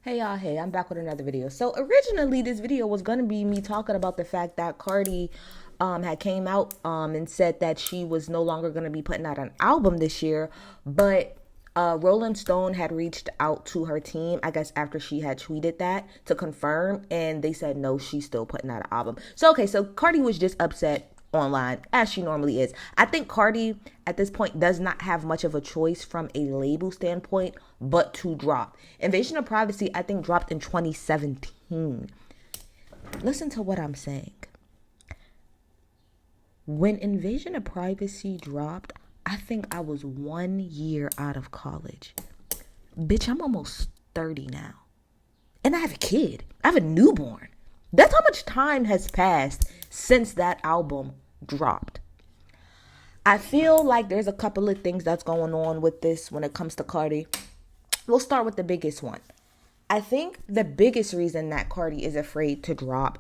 Hey y'all, hey, I'm back with another video. So originally this video was gonna be me talking about the fact that Cardi had came out and said that she was no longer gonna be putting out an album this year, but Rolling Stone had reached out to her team, I guess after she had tweeted that to confirm, and they said no, she's still putting out an album. So Cardi was just upset online as she normally is. I think Cardi at this point does not have much of a choice from a label standpoint but to drop. Invasion of Privacy I think dropped in 2017. Listen to what I'm saying. When Invasion of Privacy dropped, I think I was 1 year out of college. Bitch, I'm almost 30 now. And I have a kid. I have a newborn. That's how much time has passed since that album dropped. I feel like there's a couple of things that's going on with this when it comes to Cardi. We'll start with the biggest one. I think the biggest reason that Cardi is afraid to drop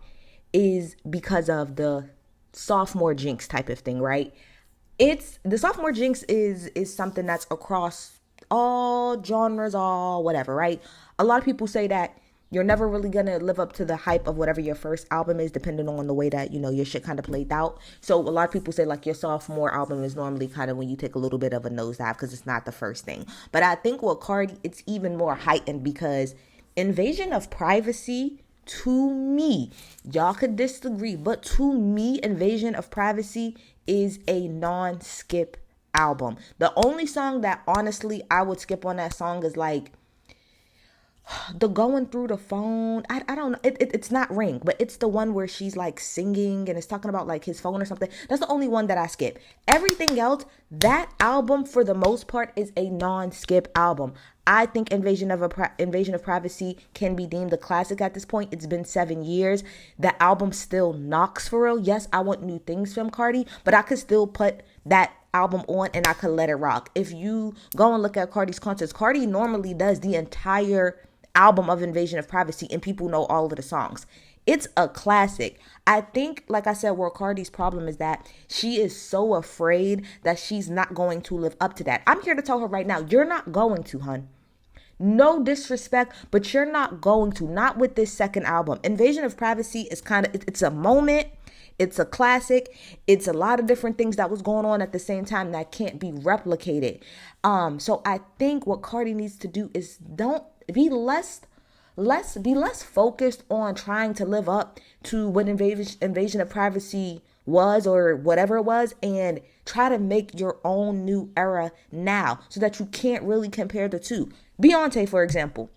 is because of the sophomore jinx type of thing, right? It's the sophomore jinx is something that's across all genres, all whatever, right? A lot of people say that you're never really gonna live up to the hype of whatever your first album is, depending on the way that your shit kind of played out. So a lot of people say like your sophomore album is normally kind of when you take a little bit of a nosedive because it's not the first thing. But I think with Cardi, it's even more heightened because Invasion of Privacy, to me, y'all could disagree, but to me, Invasion of Privacy is a non-skip album. The only song that honestly I would skip on that song is like the going through the phone. I don't know. It's not Ring, but it's the one where she's like singing and it's talking about like his phone or something. That's the only one that I skip. Everything else, that album for the most part is a non-skip album. I think Invasion of Privacy can be deemed a classic at this point. It's been 7 years. The album still knocks for real. Yes, I want new things from Cardi, but I could still put that album on and I could let it rock. If you go and look at Cardi's concerts, Cardi normally does the entire album of Invasion of Privacy and people know all of the songs. It's a classic. I think, like I said, where Cardi's problem is that she is so afraid that she's not going to live up to that. I'm here to tell her right now, you're not going to, hun. No disrespect, but you're not going to. Not with this second album. Invasion of Privacy is it's a moment. It's a classic. It's a lot of different things that was going on at the same time that can't be replicated. So I think what Cardi needs to do is don't be less focused on trying to live up to what Invasion of Privacy was or whatever it was, and try to make your own new era now so that you can't really compare the two. Beyonce, for example.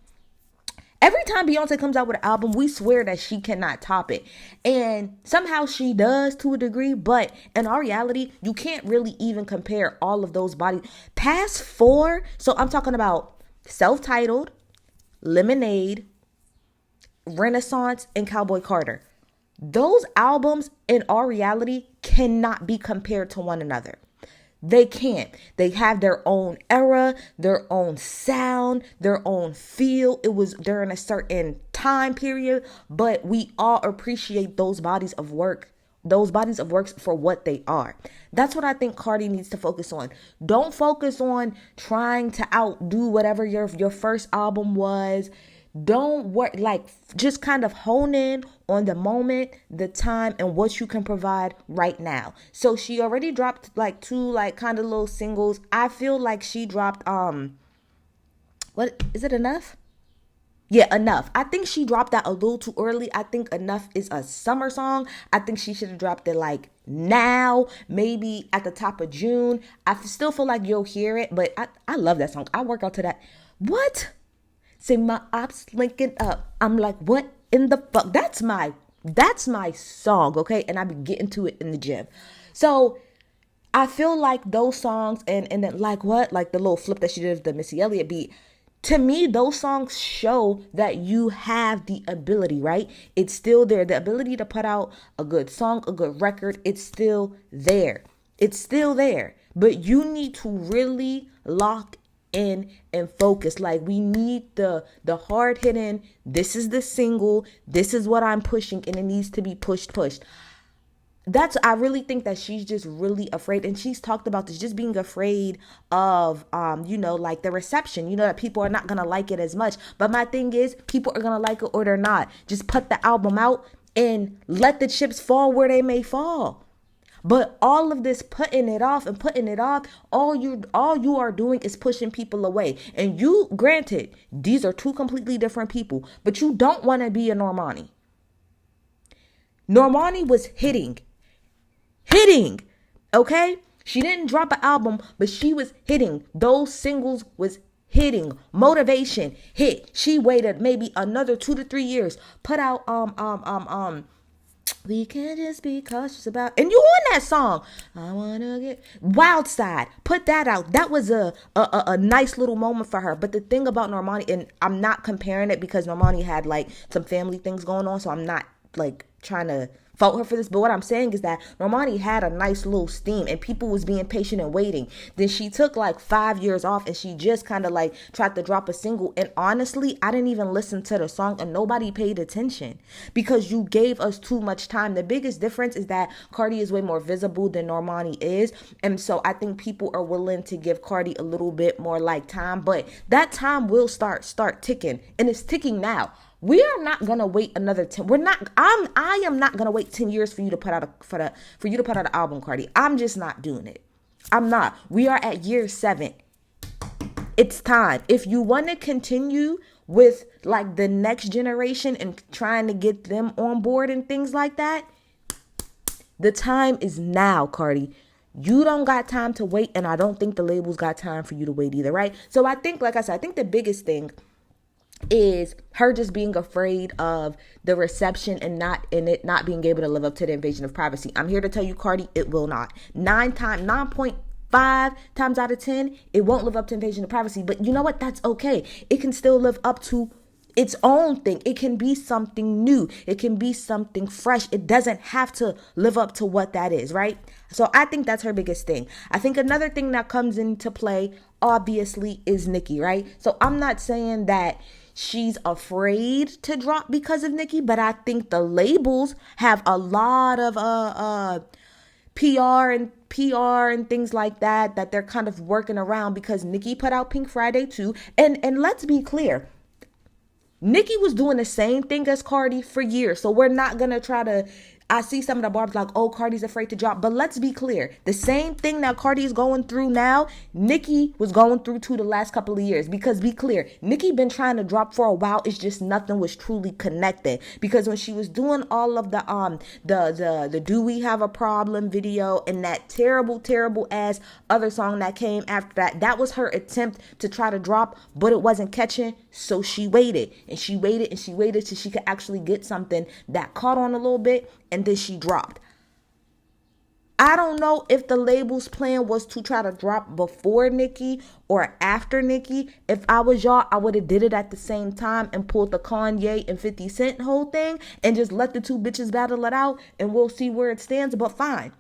Every time Beyonce comes out with an album, we swear that she cannot top it. And somehow she does to a degree, but in our reality, you can't really even compare all of those bodies. Past four, so I'm talking about Self-Titled, Lemonade, Renaissance, and Cowboy Carter. Those albums in our reality cannot be compared to one another. They can't. They have their own era, their own sound, their own feel. It was during a certain time period, but we all appreciate those bodies of work. Those bodies of works for what they are. That's what I think Cardi needs to focus on. Don't focus on trying to outdo whatever your first album was. Don't work, just kind of hone in on the moment, the time, and what you can provide right now. So she already dropped like two kind of little singles. I feel like she dropped what is it, Enough? Yeah, Enough. I think she dropped that a little too early. I think Enough is a summer song. I think she should have dropped it like now, maybe at the top of June. I still feel like you'll hear it, but I love that song. I work out to that. What? Say my ops linking up. I'm like, what in the fuck? That's my song, okay? And I be getting to it in the gym. So I feel like those songs and then like the little flip that she did of the Missy Elliott beat. To me, those songs show that you have the ability, right? It's still there. The ability to put out a good song, a good record, it's still there. It's still there. But you need to really lock in and focus. Like, we need the hard hitting, this is the single, this is what I'm pushing, and it needs to be pushed. I really think that she's just really afraid, and she's talked about this, just being afraid of like the reception, that people are not gonna like it as much. But my thing is, people are gonna like it or they're not. Just put the album out and let the chips fall where they may fall. But all of this putting it off and putting it off, all you are doing is pushing people away. And you, granted, these are two completely different people, but you don't want to be a Normani. Normani was hitting, okay? She didn't drop an album, but she was hitting. Those singles was hitting. Motivation hit. She waited maybe another 2 to 3 years. Put out we can't just be cautious about, and you on that song. I wanna get Wild Side. Put that out. That was a nice little moment for her. But the thing about Normani, and I'm not comparing it because Normani had like some family things going on, so I'm not like trying to fault her for this, but what I'm saying is that Normani had a nice little steam and people was being patient and waiting. Then she took like 5 years off and she just kind of like tried to drop a single, and honestly, I didn't even listen to the song and nobody paid attention because you gave us too much time. The biggest difference is that Cardi is way more visible than Normani is, and so I think people are willing to give Cardi a little bit more like time, but that time will start ticking, and it's ticking now. We are not gonna wait another 10. I am not gonna wait 10 years for you to put out an album, Cardi. I'm just not doing it. I'm not. We are at year 7. It's time. If you want to continue with like the next generation and trying to get them on board and things like that, the time is now, Cardi. You don't got time to wait, and I don't think the labels got time for you to wait either, right? So I think, like I said, I think the biggest thing is her just being afraid of the reception and it not being able to live up to the invasion of privacy. I'm here to tell you, Cardi, it will not. 9.5 times out of 10, it won't live up to invasion of privacy. But you know what? That's okay. It can still live up to its own thing. It can be something new. It can be something fresh. It doesn't have to live up to what that is, right? So I think that's her biggest thing. I think another thing that comes into play, obviously, is Nicki, right? So I'm not saying that she's afraid to drop because of Nicki, but I think the labels have a lot of PR and things like that they're kind of working around because Nicki put out Pink Friday too. And let's be clear, Nicki was doing the same thing as Cardi for years. So we're not going to try to, I see some of the barbs like, oh, Cardi's afraid to drop. But let's be clear. The same thing that Cardi is going through now, Nicki was going through too the last couple of years. Because be clear, Nicki been trying to drop for a while. It's just nothing was truly connected. Because when she was doing all of the Do We Have a Problem video and that terrible ass other song that came after that, that was her attempt to try to drop, but it wasn't catching. So she waited and she waited and she waited till she could actually get something that caught on a little bit, and then she dropped. I don't know if the label's plan was to try to drop before Nicki or after Nicki. If I was y'all, I would have did it at the same time and pulled the Kanye and 50 Cent whole thing and just let the two bitches battle it out and we'll see where it stands. But fine.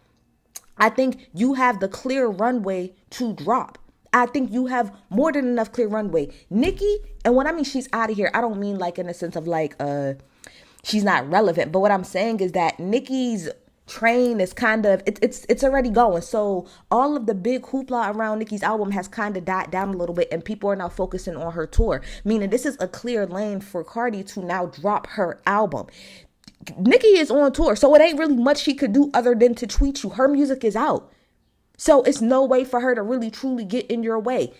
I think you have the clear runway to drop. I think you have more than enough clear runway. Nicki, and when I mean she's out of here, I don't mean like in the sense of like she's not relevant. But what I'm saying is that Nicki's train is kind of it's already going. So all of the big hoopla around Nicki's album has kind of died down a little bit, and people are now focusing on her tour. Meaning this is a clear lane for Cardi to now drop her album. Nicki is on tour, so it ain't really much she could do other than to tweet you. Her music is out. So it's no way for her to really truly get in your way.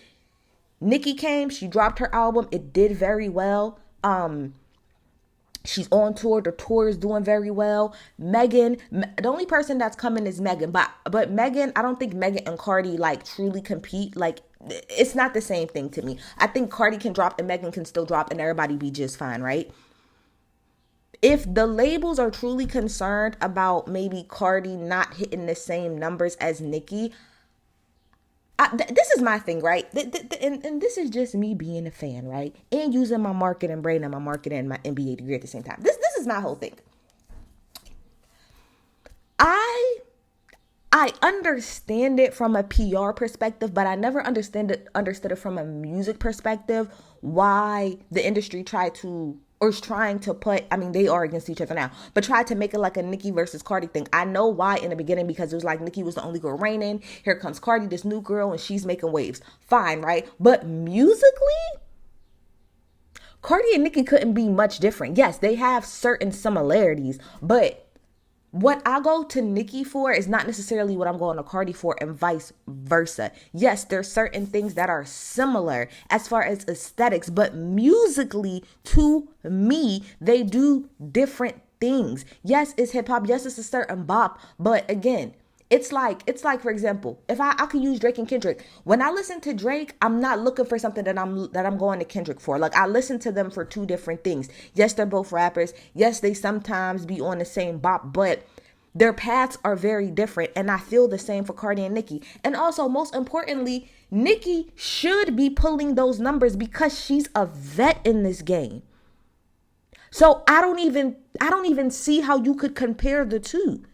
Nicki came, she dropped her album. It did very well. She's on tour. The tour is doing very well. Megan, the only person that's coming is Megan. But Megan, I don't think Megan and Cardi like truly compete. Like, it's not the same thing to me. I think Cardi can drop and Megan can still drop and everybody be just fine, right? If the labels are truly concerned about maybe Cardi not hitting the same numbers as Nicki, this is my thing, right? And this is just me being a fan, right? And using my marketing brain and my marketing and my MBA degree at the same time. This is my whole thing. I understand it from a PR perspective, but I never understood it from a music perspective, why the industry tried to or is trying to put, I mean, they are against each other now, but tried to make it like a Nicki versus Cardi thing. I know why in the beginning, because it was like Nicki was the only girl reigning. Here comes Cardi, this new girl, and she's making waves. Fine, right? But musically, Cardi and Nicki couldn't be much different. Yes, they have certain similarities, but what I go to Nicki for is not necessarily what I'm going to Cardi for, and vice versa. Yes, there's certain things that are similar as far as aesthetics, but musically, to me, they do different things. Yes, it's hip hop. Yes, it's a certain bop. But again, it's like, for example, if I could use Drake and Kendrick. When I listen to Drake, I'm not looking for something that I'm going to Kendrick for. Like, I listen to them for two different things. Yes, they're both rappers. Yes, they sometimes be on the same bop, but their paths are very different. And I feel the same for Cardi and Nicki. And also, most importantly, Nicki should be pulling those numbers because she's a vet in this game. So I don't even see how you could compare the two.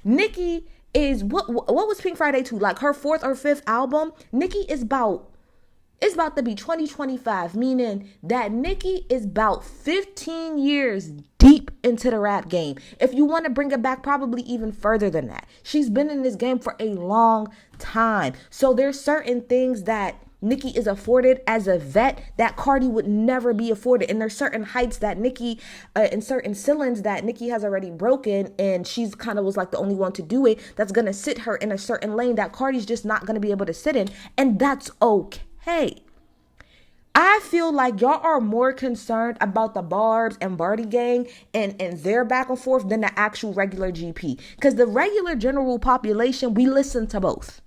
Nicki is what was Pink Friday 2? Like her fourth or fifth album. Nicki is about to be 2025, meaning that Nicki is about 15 years deep into the rap game. If you want to bring it back, probably even further than that. She's been in this game for a long time. So there's certain things that Nicki is afforded as a vet that Cardi would never be afforded. And there's certain heights that Nicki, and certain ceilings that Nicki has already broken, and she's kind of was like the only one to do it, that's going to sit her in a certain lane that Cardi's just not going to be able to sit in. And that's okay. I feel like y'all are more concerned about the Barbs and Barty gang and their back and forth than the actual regular GP. Because the regular general population, we listen to both.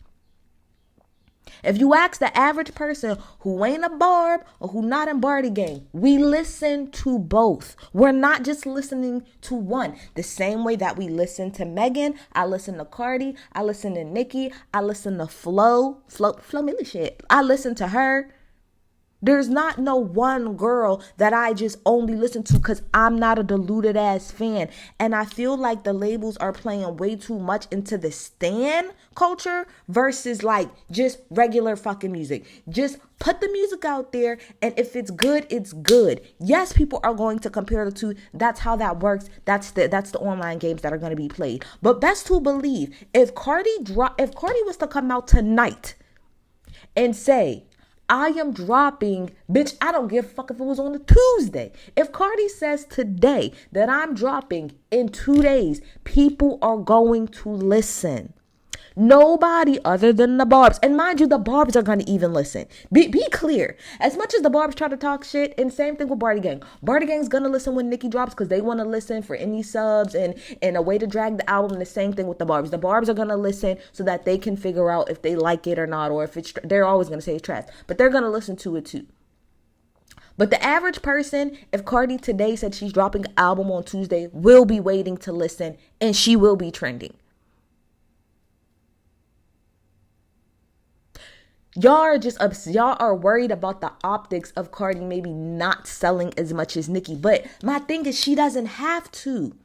If you ask the average person who ain't a Barb or who not in Barty gang, we listen to both. We're not just listening to one. The same way that we listen to Megan, I listen to Cardi, I listen to Nicki, I listen to Flo Millie shit. I listen to her. There's not no one girl that I just only listen to because I'm not a deluded ass fan. And I feel like the labels are playing way too much into the stan culture versus like just regular fucking music. Just put the music out there, and if it's good, it's good. Yes, people are going to compare the two. That's how that works. That's the online games that are going to be played. But best to believe, if Cardi was to come out tonight and say, I am dropping, bitch, I don't give a fuck if it was on a Tuesday. If Cardi says today that I'm dropping in 2 days, people are going to listen. Nobody other than the Barbs. And mind you, the Barbs are going to even listen. Be clear. As much as the Barbs try to talk shit, and same thing with Barty Gang. Barty Gang's going to listen when Nicki drops because they want to listen for any subs and a way to drag the album. The same thing with the Barbs. The Barbs are going to listen so that they can figure out if they like it or not, or if it's, they're always going to say it's trash. But they're going to listen to it too. But the average person, if Cardi today said she's dropping an album on Tuesday, will be waiting to listen, and she will be trending. Y'all are worried about the optics of Cardi maybe not selling as much as Nicki. But my thing is, she doesn't have to.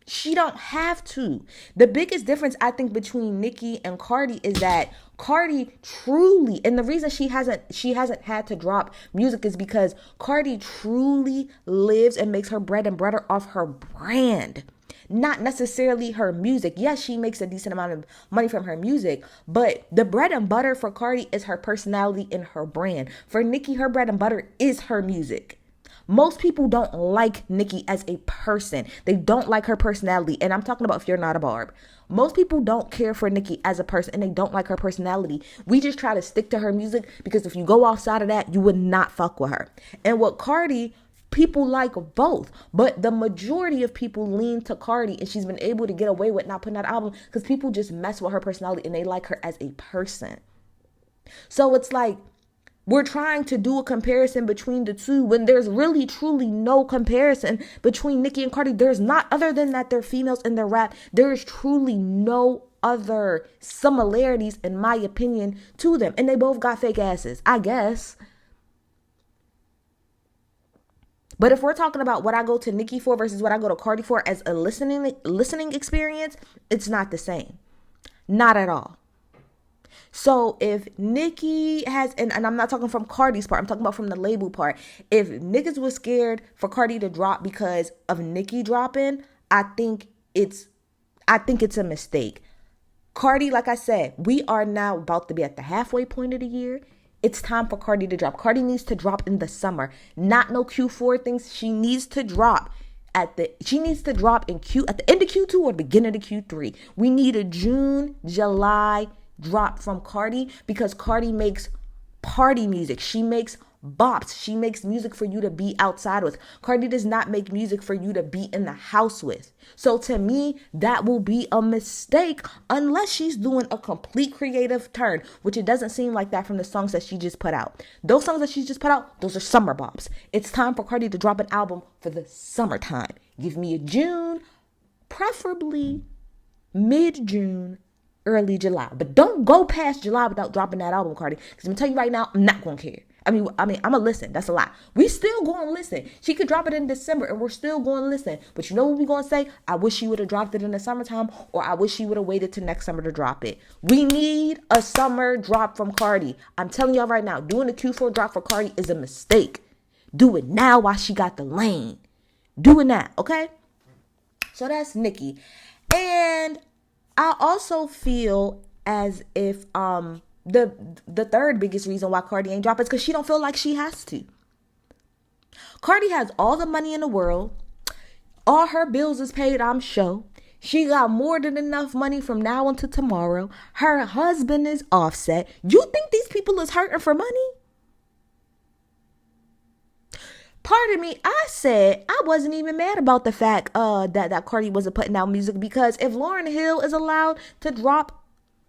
She don't have to. The biggest difference I think between Nicki and Cardi is that Cardi truly, and the reason she hasn't had to drop music is because Cardi truly lives and makes her bread and butter off her brand. Not necessarily her music. Yes, she makes a decent amount of money from her music, but the bread and butter for Cardi is her personality and her brand. For Nicki, her bread and butter is her music. Most people don't like Nicki as a person. They don't like her personality. And I'm talking about if you're not a Barb. Most people don't care for Nicki as a person, and they don't like her personality. We just try to stick to her music because if you go outside of that, you would not fuck with her. And what Cardi, people like both, but the majority of people lean to Cardi, and she's been able to get away with not putting out an album because people just mess with her personality and they like her as a person. So it's like we're trying to do a comparison between the two when there's really truly no comparison between Nicki and Cardi. There's not, other than that they're females in their rap. There is truly no other similarities, in my opinion, to them. And they both got fake asses, I guess. But if we're talking about what I go to Nicki for versus what I go to Cardi for as a listening experience, it's not the same. Not at all. So if Nicki has, and I'm not talking from Cardi's part, I'm talking about from the label part. If niggas was scared for Cardi to drop because of Nicki dropping, it's I think it's a mistake. Cardi, like I said, we are now about to be at the halfway point of the year. It's time for Cardi to drop. Cardi needs to drop in the summer. Not no Q4 things. She needs to drop at the end of Q2 or the beginning of Q3. We need a June, July drop from Cardi because Cardi makes party music. She makes bops. She makes music for you to be outside with. Cardi does not make music for you to be in the house with. So to me, that will be a mistake unless she's doing a complete creative turn, which it doesn't seem like that from the songs that she just put out. Those songs that she just put out, those are summer bops. It's time for Cardi to drop an album for the summertime. Give me a June, preferably mid-June, early July. But don't go past July without dropping that album, Cardi. Because I'm going to tell you right now, I'm not going to care. I'm going to listen. That's a lie. We still going to listen. She could drop it in December and we're still going to listen. But you know what we going to say? I wish she would have dropped it in the summertime, or I wish she would have waited till next summer to drop it. We need a summer drop from Cardi. I'm telling y'all right now, doing a Q4 drop for Cardi is a mistake. Do it now while she got the lane. Do it now, okay? So that's Nicki. And I also feel as if the third biggest reason why Cardi ain't dropping is because she don't feel like she has to. Cardi has all the money in the world. All her bills is paid, I'm sure. She got more than enough money from now until tomorrow. Her husband is Offset. You think these people is hurting for money? Pardon me, I said I wasn't even mad about the fact that Cardi wasn't putting out music, because if Lauryn Hill is allowed to drop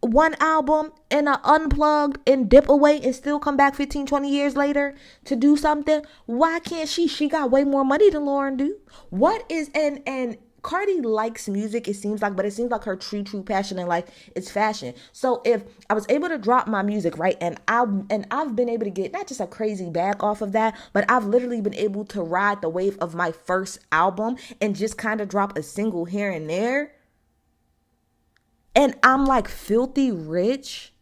one album and unplugged and dip away and still come back 15, 20 years later to do something, why can't she? She got way more money than Lauryn do. What is, and Cardi likes music, it seems like, but it seems like her true passion in life is fashion. So if I was able to drop my music, right, and I've been able to get not just a crazy bag off of that, but I've literally been able to ride the wave of my first album and just kind of drop a single here and there, and I'm like filthy rich,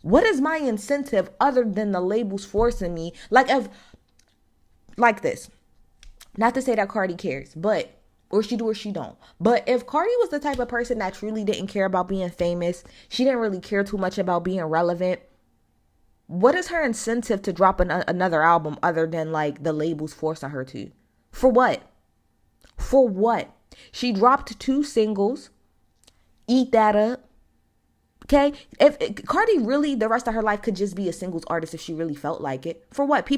what is my incentive other than the labels forcing me? Like this. Not to say that Cardi cares, but, or she do or she don't. But if Cardi was the type of person that truly didn't care about being famous, she didn't really care too much about being relevant, what is her incentive to drop another album other than like the labels forcing her to? For what? For what? She dropped 2 singles. Eat that up. Okay, if Cardi really the rest of her life could just be a singles artist if she really felt like it. For what?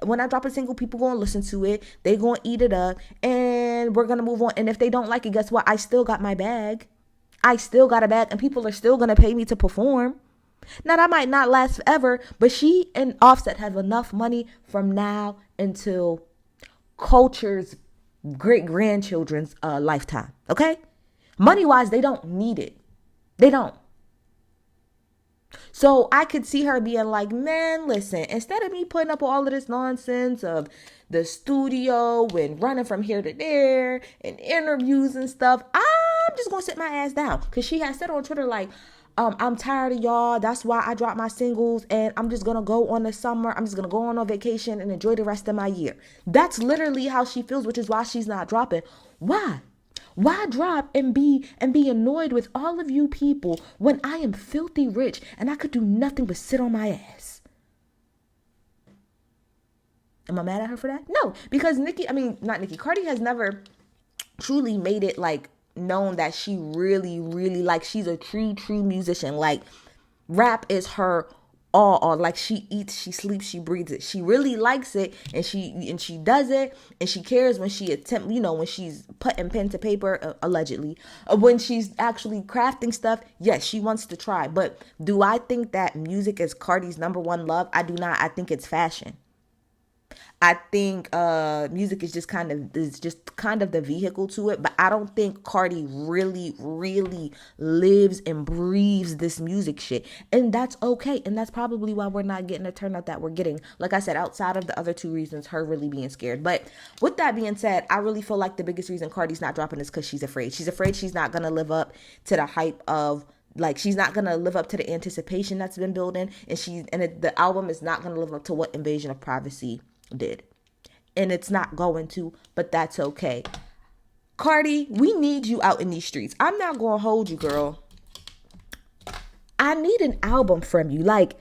When I drop a single, people going to listen to it. They going to eat it up and we're going to move on. And if they don't like it, guess what? I still got my bag. I still got a bag and people are still going to pay me to perform. Now that might not last forever, but she and Offset have enough money from now until Culture's great grandchildren's lifetime. Okay? Money wise, they don't need it. They don't. So I could see her being like, man, listen, instead of me putting up all of this nonsense of the studio and running from here to there and interviews and stuff, I'm just going to sit my ass down. Because she has said on Twitter, like, I'm tired of y'all. That's why I dropped my singles and I'm just going to go on the summer. I'm just going to go on vacation and enjoy the rest of my year. That's literally how she feels, which is why she's not dropping. Why? Why drop and be annoyed with all of you people when I am filthy rich and I could do nothing but sit on my ass? Am I mad at her for that? No, because Cardi has never truly made it like known that she really, really, like, she's a true musician. Like, rap is her all. Like, she eats, she sleeps, she breathes it. She really likes it, and she does it, and she cares when when she's putting pen to paper, allegedly, when she's actually crafting stuff. Yes, she wants to try. But do I think that music is Cardi's number one love? I do not. I think it's fashion. I think music is just kind of the vehicle to it, but I don't think Cardi really, really lives and breathes this music shit, and that's okay, and that's probably why we're not getting the turnout that we're getting. Like I said, outside of the other 2 reasons, her really being scared. But with that being said, I really feel like the biggest reason Cardi's not dropping is because she's afraid. She's afraid she's not gonna live up to the hype of Like, she's not gonna live up to the anticipation that's been building, and the album is not gonna live up to what Invasion of Privacy did, and it's not going to. But that's okay. Cardi, we need you out in these streets. I'm not gonna hold you, girl. I need an album from you. Like,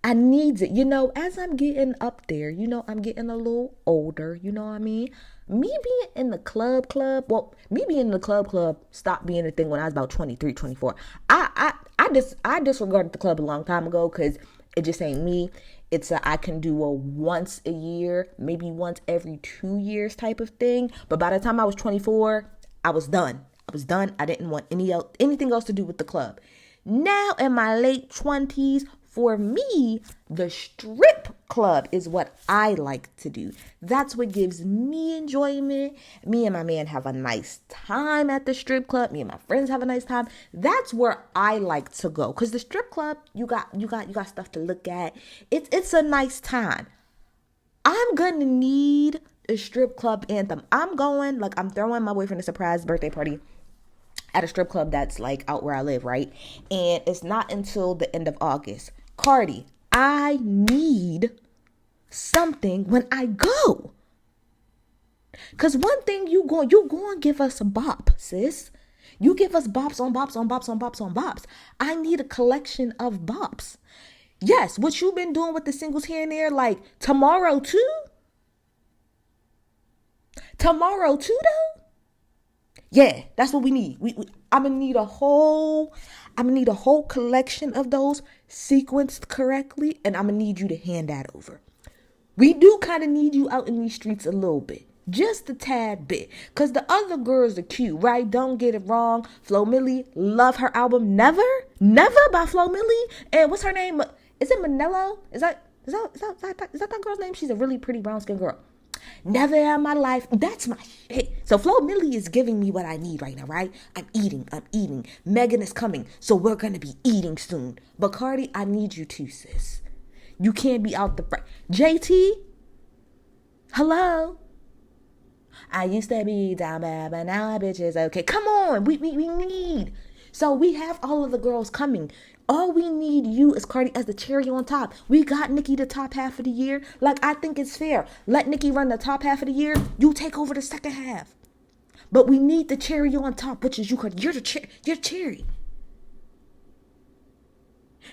I need it. As I'm getting up there, I'm getting a little older. You know what I mean? Me being in the club, me being in the club stopped being a thing when I was about 23, 24. I disregarded the club a long time ago because it just ain't me. I can do a once a year, maybe once every 2 years type of thing. But by the time I was 24, I was done. I didn't want anything else to do with the club. Now in my late 20s, for me, the strip club is what I like to do. That's what gives me enjoyment. Me and my man have a nice time at the strip club. Me and my friends have a nice time. That's where I like to go. Cause the strip club, you got stuff to look at. It's a nice time. I'm gonna need a strip club anthem. I'm throwing my boyfriend a surprise birthday party at a strip club that's like out where I live, right? And it's not until the end of August. Cardi, I need something when I go. Cause one thing you going to give us a bop, sis. You give us bops on bops on bops on bops on bops. I need a collection of bops. Yes, what you've been doing with the singles here and there, like Tomorrow Too? Tomorrow Too though? Yeah, that's what we need. I'm gonna need a whole collection of those sequenced correctly, and I'm gonna need you to hand that over. We do kind of need you out in these streets a little bit, just a tad bit, cause the other girls are cute, right? Don't get it wrong. Flo Milli, love her album Never by Flo Milli, and what's her name? Is it Manello? Is that that girl's name? She's a really pretty brown skinned girl. Never in my life. That's my shit. So Flo Milli is giving me what I need right now, right? I'm eating. Megan is coming, so we're going to be eating soon. But Cardi, I need you too, sis. You can't be out the front. JT? Hello? I used to be down bad, but now my bitch is okay. Come on. We need. So we have all of the girls coming. All we need you is Cardi as the cherry on top. We got Nicki the top half of the year. Like, I think it's fair. Let Nicki run the top half of the year. You take over the second half. But we need the cherry on top, which is you, Cardi. You're cherry.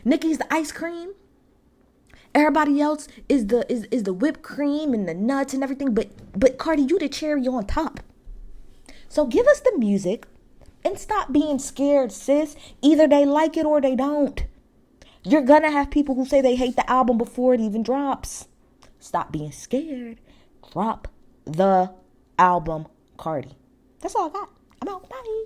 Nicki's the ice cream. Everybody else is the whipped cream and the nuts and everything. But Cardi, you the cherry on top. So give us the music. And stop being scared, sis. Either they like it or they don't. You're gonna have people who say they hate the album before it even drops. Stop being scared. Drop the album, Cardi. That's all I got. I'm out. Bye.